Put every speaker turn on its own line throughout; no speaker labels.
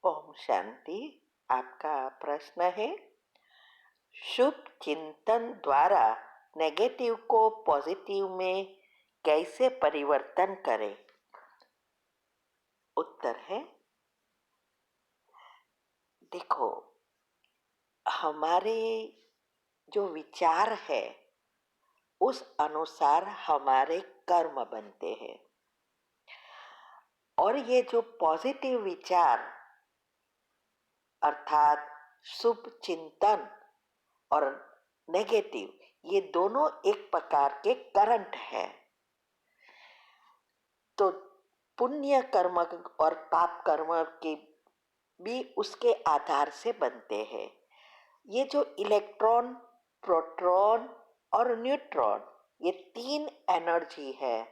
ओम शांति। आपका प्रश्न है, शुभ चिंतन द्वारा नेगेटिव को पॉजिटिव में कैसे परिवर्तन करें। उत्तर है, देखो, हमारे जो विचार है उस अनुसार हमारे कर्म बनते हैं। और ये जो पॉजिटिव विचार अर्थात शुभ चिंतन और नेगेटिव, ये दोनों एक प्रकार के करंट है। तो पुण्य कर्म और पाप कर्म के भी उसके आधार से बनते हैं। ये जो इलेक्ट्रॉन, प्रोटॉन और न्यूट्रॉन, ये तीन एनर्जी है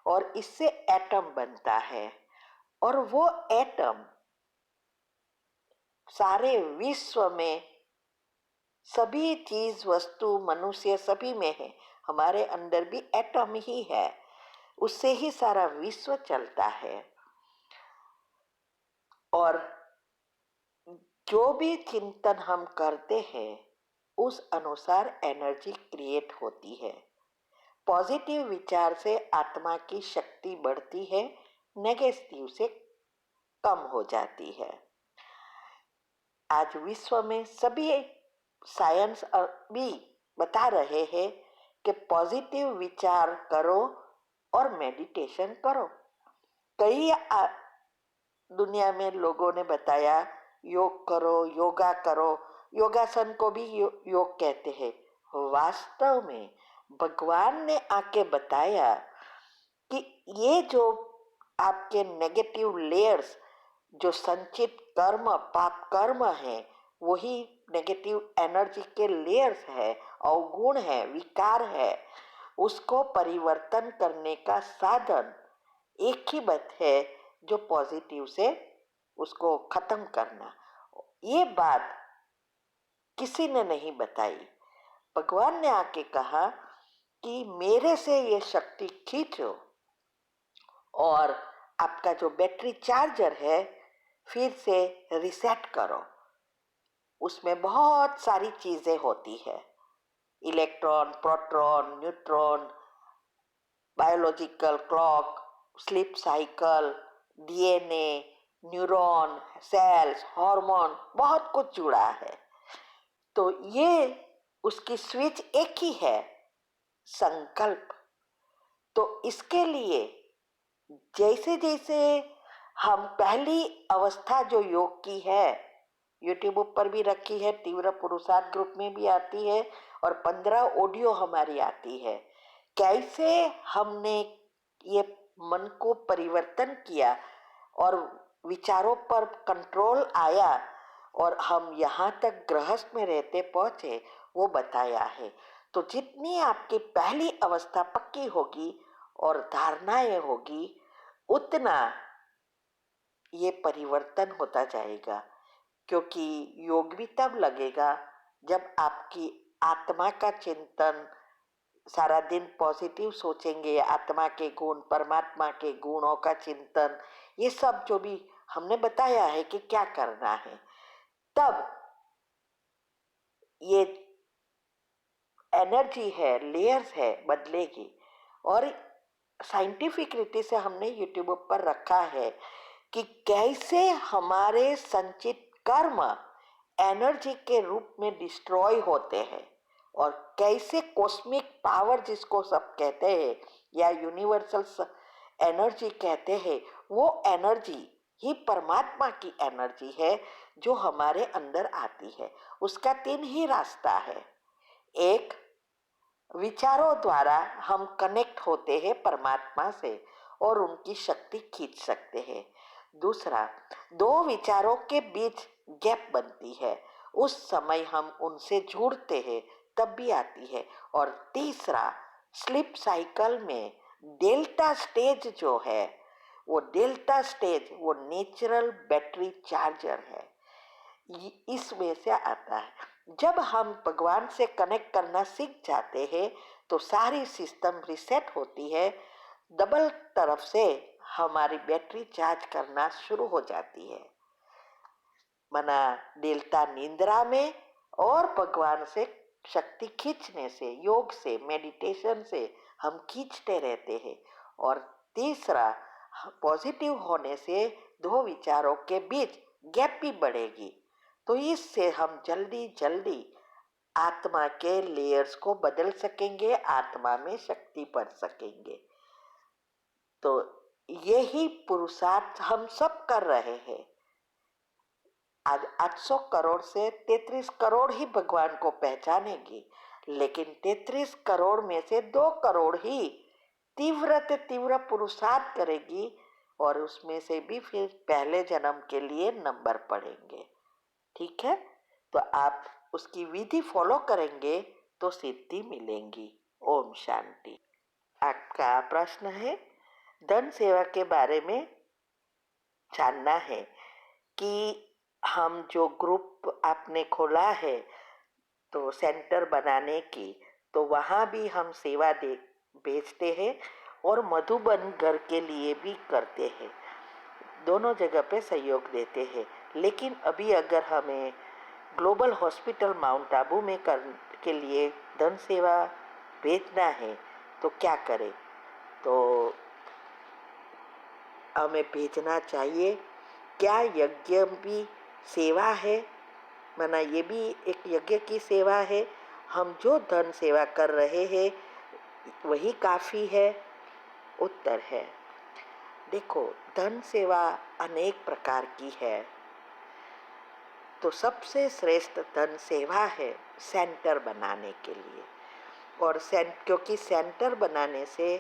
और इससे एटम बनता है। और वो एटम सारे विश्व में सभी चीज, वस्तु, मनुष्य सभी में है। हमारे अंदर भी एटम ही है, उससे ही सारा विश्व चलता है। और जो भी चिंतन हम करते हैं उस अनुसार एनर्जी क्रिएट होती है। पॉजिटिव विचार से आत्मा की शक्ति बढ़ती है, नेगेटिव से कम हो जाती है। आज विश्व में सभी साइंस भी बता रहे हैं कि पॉजिटिव विचार करो और मेडिटेशन करो। कई दुनिया में लोगों ने बताया योग करो, योगा करो। योगासन को भी योग कहते हैं। वास्तव में भगवान ने आके बताया कि ये जो आपके नेगेटिव लेयर्स, जो संचित कर्म, पाप कर्म है, वही नेगेटिव एनर्जी के लेयर्स है, अवगुण है, विकार है। उसको परिवर्तन करने का साधन एक ही बात है, जो पॉजिटिव से उसको खत्म करना। ये बात किसी ने नहीं बताई। भगवान ने आके कहा कि मेरे से ये शक्ति खींचो और आपका जो बैटरी चार्जर है फिर से रिसेट करो। उसमें बहुत सारी चीजें होती है, electron, proton, neutron, biological clock, sleep cycle, DNA, neuron, cells, hormone, बहुत कुछ जुड़ा है। तो ये उसकी स्विच एक ही है, संकल्प। तो इसके लिए जैसे जैसे हम पहली अवस्था जो योग की है, यूट्यूब पर भी रखी है, तीव्र पुरुषार्थ ग्रुप में भी आती है और 15 ऑडियो हमारी आती है। कैसे हमने ये मन को परिवर्तन किया और विचारों पर कंट्रोल आया और हम यहाँ तक गृहस्थ में रहते पहुंचे, वो बताया है। तो जितनी आपकी पहली अवस्था पक्की होगी और धारणाएं होगी, उतना ये परिवर्तन होता जाएगा। क्योंकि योग भी तब लगेगा जब आपकी आत्मा का चिंतन, सारा दिन पॉजिटिव सोचेंगे, आत्मा के गुण, परमात्मा के गुणों का चिंतन, ये सब जो भी हमने बताया है कि क्या करना है, तब ये एनर्जी है, लेयर्स है, बदलेगी। और साइंटिफिक रीति से हमने यूट्यूब पर रखा है कि कैसे हमारे संचित कर्म एनर्जी के रूप में डिस्ट्रॉय होते हैं और कैसे कॉस्मिक पावर, जिसको सब कहते हैं या यूनिवर्सल एनर्जी कहते हैं, वो एनर्जी ही परमात्मा की एनर्जी है जो हमारे अंदर आती है। उसका 3 ही रास्ता है। एक, विचारों द्वारा हम कनेक्ट होते हैं परमात्मा से और उनकी शक्ति खींच सकते हैं। दूसरा, 2 विचारों के बीच गैप बनती है, उस समय हम उनसे जुड़ते हैं, तब भी आती है। और तीसरा, स्लीप साइकिल में डेल्टा स्टेज जो है, वो डेल्टा स्टेज वो नेचुरल बैटरी चार्जर है, इसमें से आता है। जब हम भगवान से कनेक्ट करना सीख जाते हैं तो सारी सिस्टम रिसेट होती है, डबल तरफ से हमारी बैटरी चार्ज करना शुरू हो जाती है। मना डेल्टा निंद्रा में और भगवान से शक्ति खींचने से, योग से, मेडिटेशन से हम खींचते रहते हैं। और तीसरा, पॉजिटिव होने से दो विचारों के बीच गैप भी बढ़ेगी, तो इससे हम जल्दी जल्दी आत्मा के लेयर्स को बदल सकेंगे, आत्मा में शक्ति भर सकेंगे। तो यही पुरुषार्थ हम सब कर रहे हैं। आज 800 करोड़ से 33 करोड़ ही भगवान को पहचानेगी, लेकिन 33 करोड़ में से 2 करोड़ ही तीव्र पुरुषार्थ करेगी, और उसमें से भी फिर पहले जन्म के लिए नंबर पड़ेंगे। ठीक है, तो आप उसकी विधि फॉलो करेंगे तो सिद्धि मिलेंगी। ओम शांति। आपका प्रश्न है, धन सेवा के बारे में जानना है कि हम जो ग्रुप आपने खोला है तो सेंटर बनाने की, तो वहाँ भी हम सेवा दे भेजते हैं और मधुबन घर के लिए भी करते हैं, दोनों जगह पे सहयोग देते हैं। लेकिन अभी अगर हमें ग्लोबल हॉस्पिटल माउंट आबू में के लिए धन सेवा भेजना है तो क्या करें? तो हमें भेजना चाहिए। क्या यज्ञ भी सेवा है? माना ये भी एक यज्ञ की सेवा है। हम जो धन सेवा कर रहे हैं वही काफ़ी है? उत्तर है, देखो, धन सेवा अनेक प्रकार की है, तो सबसे श्रेष्ठ धन सेवा है सेंटर बनाने के लिए। और क्योंकि सेंटर बनाने से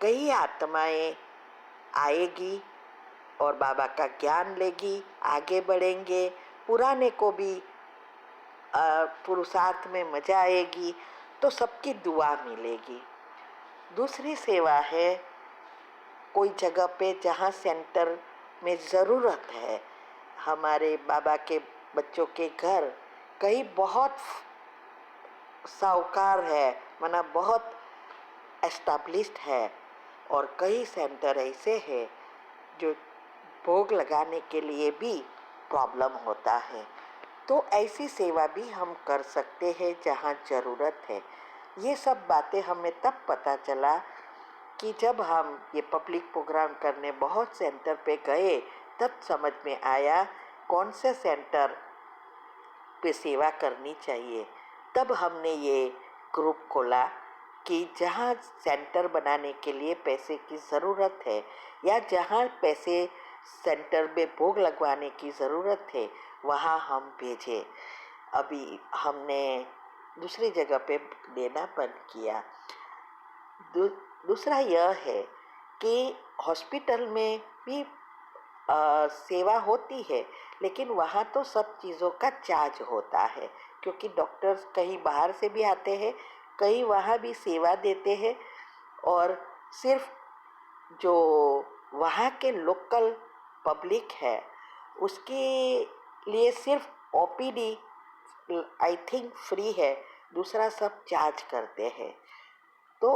कई आत्माएं आएगी और बाबा का ज्ञान लेगी, आगे बढ़ेंगे, पुराने को भी पुरुषार्थ में मजा आएगी, तो सबकी दुआ मिलेगी। दूसरी सेवा है कोई जगह पे जहाँ सेंटर में ज़रूरत है। हमारे बाबा के बच्चों के घर कहीं बहुत साहूकार है, माना बहुत एस्टाब्लिश्ड है, और कई सेंटर ऐसे हैं जो भोग लगाने के लिए भी प्रॉब्लम होता है। तो ऐसी सेवा भी हम कर सकते हैं जहाँ ज़रूरत है। ये सब बातें हमें तब पता चला कि जब हम ये पब्लिक प्रोग्राम करने बहुत सेंटर पे गए, तब समझ में आया कौन से सेंटर पे सेवा करनी चाहिए। तब हमने ये ग्रुप खोला कि जहाँ सेंटर बनाने के लिए पैसे की ज़रूरत है या जहाँ पैसे सेंटर में भोग लगवाने की ज़रूरत है, वहाँ हम भेजें। अभी हमने दूसरी जगह पे देना बंद किया। दूसरा यह है कि हॉस्पिटल में भी सेवा होती है, लेकिन वहाँ तो सब चीज़ों का चार्ज होता है, क्योंकि डॉक्टर्स कहीं बाहर से भी आते हैं, कहीं वहाँ भी सेवा देते हैं, और सिर्फ जो वहाँ के लोकल पब्लिक है उसके लिए सिर्फ ओपीडी आई थिंक फ्री है, दूसरा सब चार्ज करते हैं। तो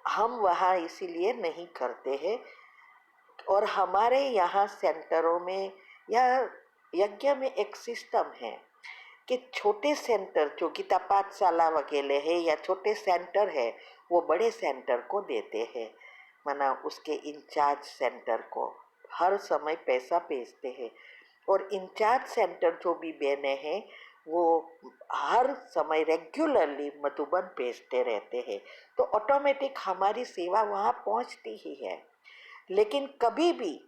हम वहाँ इसीलिए नहीं करते हैं। और हमारे यहाँ सेंटरों में या यज्ञ में एक सिस्टम है कि छोटे सेंटर जो गीता पाठशाला वगैरह है या छोटे सेंटर है, वो बड़े सेंटर को देते हैं, माना उसके इंचार्ज सेंटर को हर समय पैसा भेजते हैं। और इंचार्ज सेंटर जो भी बहने हैं वो हर समय रेगुलरली मधुबन भेजते रहते हैं, तो ऑटोमेटिक हमारी सेवा वहाँ पहुँचती ही है। लेकिन कभी भी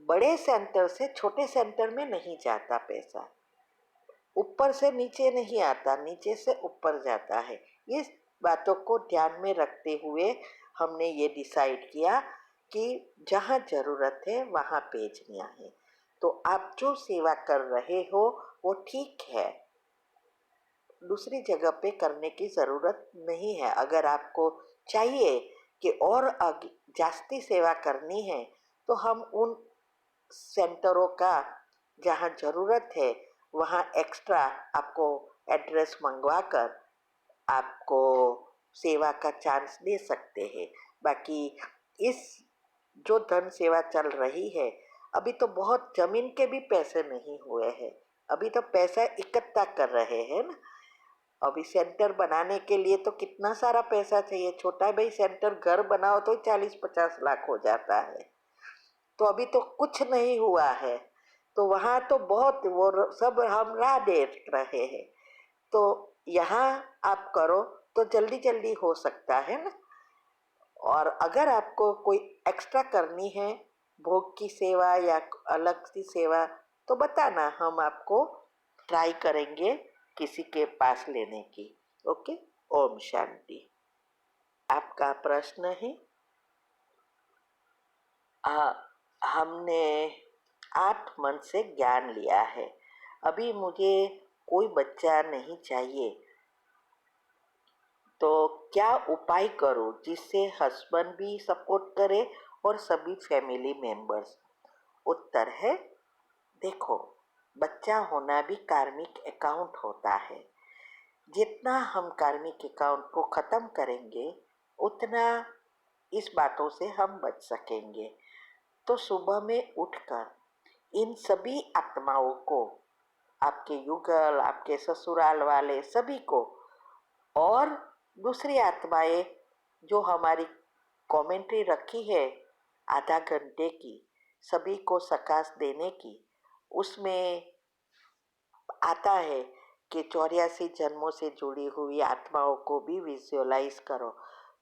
बड़े सेंटर से छोटे सेंटर में नहीं जाता पैसा, ऊपर से नीचे नहीं आता, नीचे से ऊपर जाता है। ये बातों को ध्यान में रखते हुए हमने ये डिसाइड किया कि जहाँ ज़रूरत है वहाँ भेजना है। तो आप जो सेवा कर रहे हो वो ठीक है, दूसरी जगह पे करने की ज़रूरत नहीं है। अगर आपको चाहिए कि और आगे जास्ती सेवा करनी है, तो हम उन सेंटरों का जहाँ ज़रूरत है वहाँ एक्स्ट्रा आपको एड्रेस मंगवा कर आपको सेवा का चांस दे सकते हैं। बाकी इस जो धन सेवा चल रही है, अभी तो बहुत ज़मीन के भी पैसे नहीं हुए हैं, अभी तो पैसा इकट्ठा कर रहे हैं ना। अभी सेंटर बनाने के लिए तो कितना सारा पैसा चाहिए। छोटा भाई सेंटर घर बनाओ तो 40-50 लाख हो जाता है। तो अभी तो कुछ नहीं हुआ है, तो वहाँ तो बहुत वो सब हम राह देख रहे हैं। तो यहाँ आप करो तो जल्दी जल्दी हो सकता है ना। और अगर आपको कोई एक्स्ट्रा करनी है, भोग की सेवा या अलग सी सेवा, तो बताना, हम आपको ट्राई करेंगे किसी के पास लेने की। ओके। ओम शांति। आपका प्रश्न है? हमने 8 मंथ से ज्ञान लिया है। अभी मुझे कोई बच्चा नहीं चाहिए, तो क्या उपाय करूं जिससे हस्बैंड भी सपोर्ट करे और सभी फैमिली मेंबर्स? उत्तर है, देखो, बच्चा होना भी कार्मिक अकाउंट होता है। जितना हम कार्मिक अकाउंट को ख़त्म करेंगे उतना इस बातों से हम बच सकेंगे। तो सुबह में उठकर इन सभी आत्माओं को, आपके युगल, आपके ससुराल वाले सभी को, और दूसरी आत्माएं जो हमारी कमेंट्री रखी है आधा घंटे की, सभी को सकाश देने की, उसमें आता है कि 84 जन्मों से जुड़ी हुई आत्माओं को भी विजुअलाइज करो।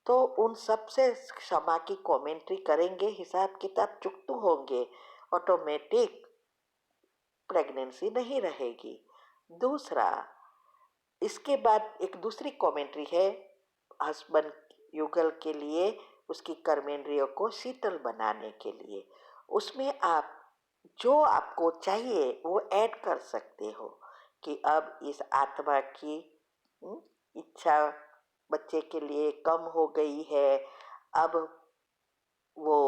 तो उन सब से क्षमा की कमेंट्री करेंगे, हिसाब किताब चुकतू होंगे, ऑटोमेटिक प्रेगनेंसी नहीं रहेगी। दूसरा, इसके बाद एक दूसरी कमेंट्री है हस्बैंड युगल के लिए, उसकी कर्मेंद्रियों को शीतल बनाने के लिए। उसमें आप जो आपको चाहिए वो ऐड कर सकते हो कि अब इस आत्मा की इच्छा बच्चे के लिए कम हो गई है, अब वो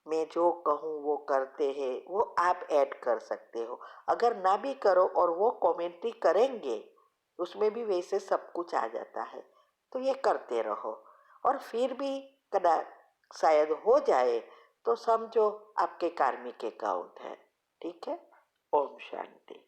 मैं जो कहूँ वो करते हैं, वो आप ऐड कर सकते हो। अगर ना भी करो और वो कमेंट्री करेंगे, उसमें भी वैसे सब कुछ आ जाता है, तो ये करते रहो। और फिर भी कदा शायद हो जाए तो समझो आपके कार्मिक अकाउंट है। ठीक है। ओम शांति।